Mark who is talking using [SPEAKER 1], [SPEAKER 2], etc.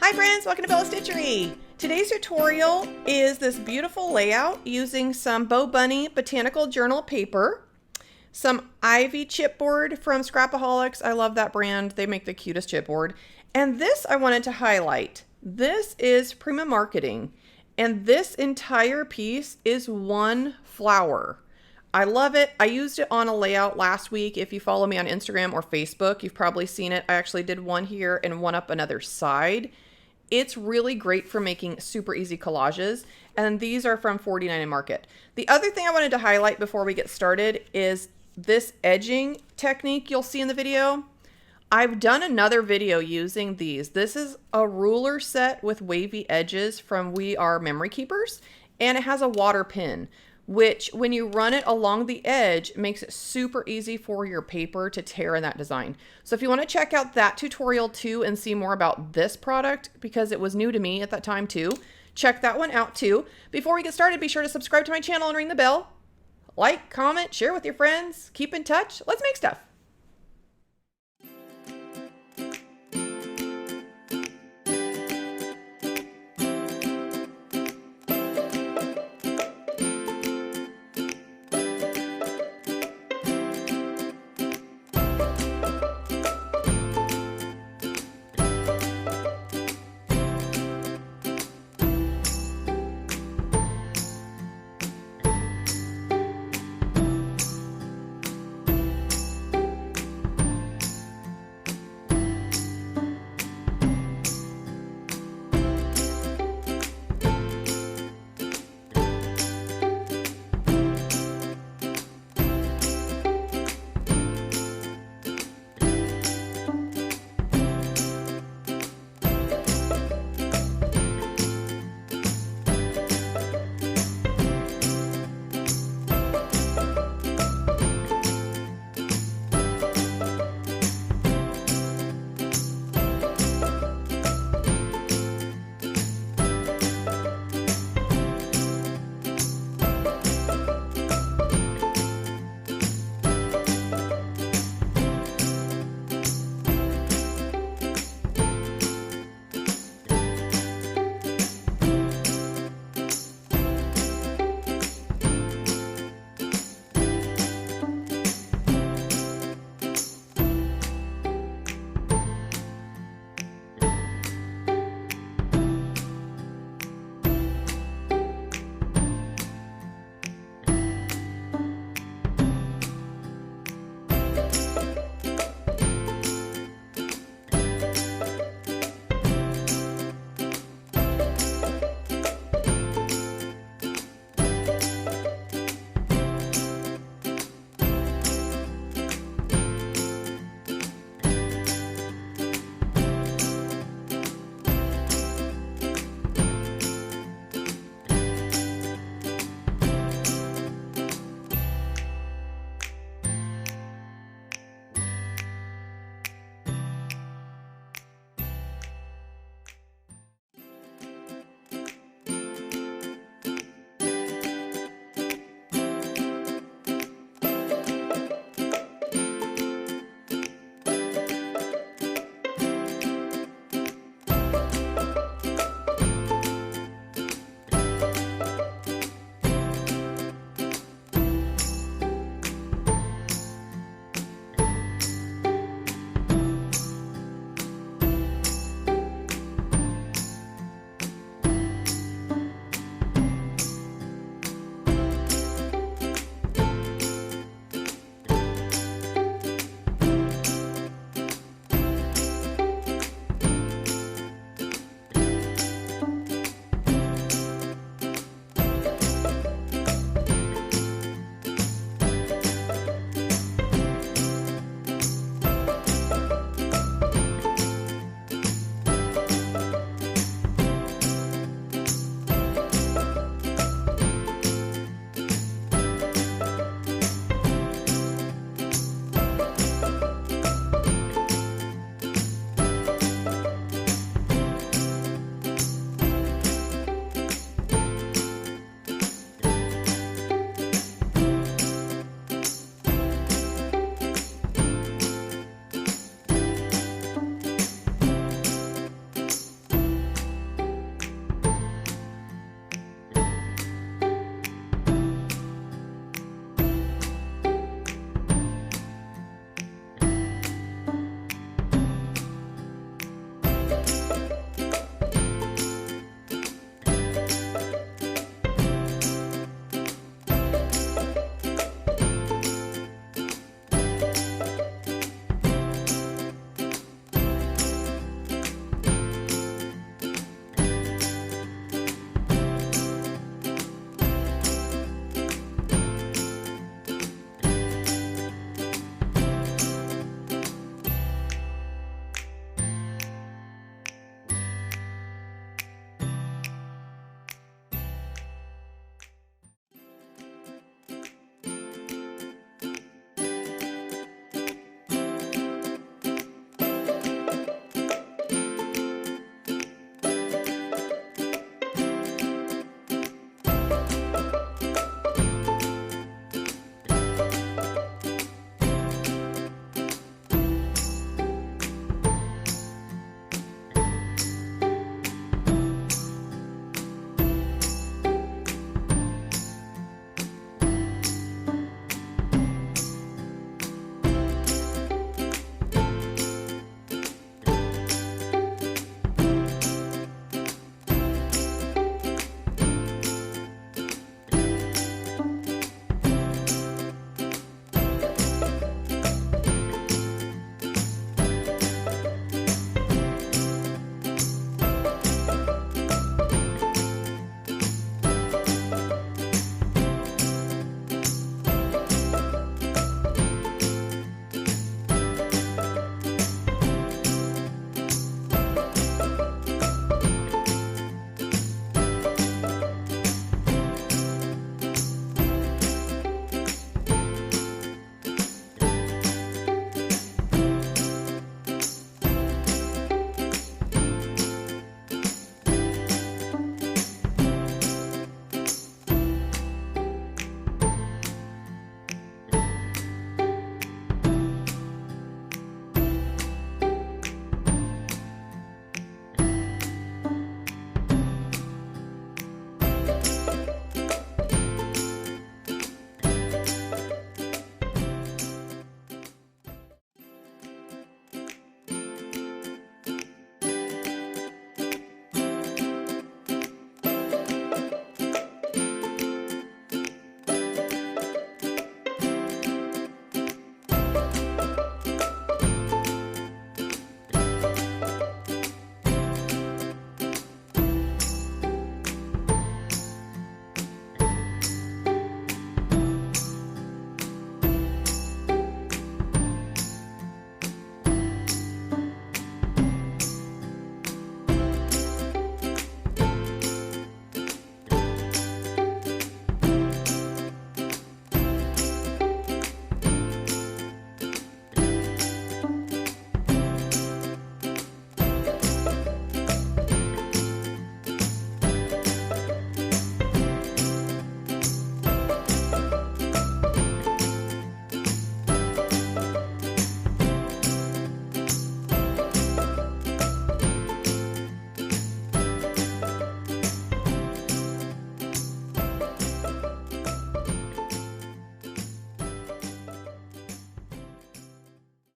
[SPEAKER 1] Hi friends, welcome to Bella Stitchery. Today's tutorial is this beautiful layout using some Bo Bunny Botanical Journal paper, some Ivy chipboard from Scrapoholics. I love that brand. They make the cutest chipboard. And this I wanted to highlight. This is Prima Marketing. And this entire piece is one flower. I love it. I used it on a layout last week. If you follow me on Instagram or Facebook, you've probably seen it. I actually did one here and one up another side. It's really great for making super easy collages. And these are from 49 Market. The other thing I wanted to highlight before we get started is this edging technique you'll see in the video. I've done another video using these. This is a ruler set with wavy edges from We Are Memory Keepers, and it has a water pin, which when you run it along the edge makes it super easy for your paper to tear in that design. So if you want to check out that tutorial too and see more about this product, because it was new to me at that time too, check that one out too. Before we get started, be sure to subscribe to my channel and ring the bell. Like, comment, share with your friends, keep in touch. Let's make stuff.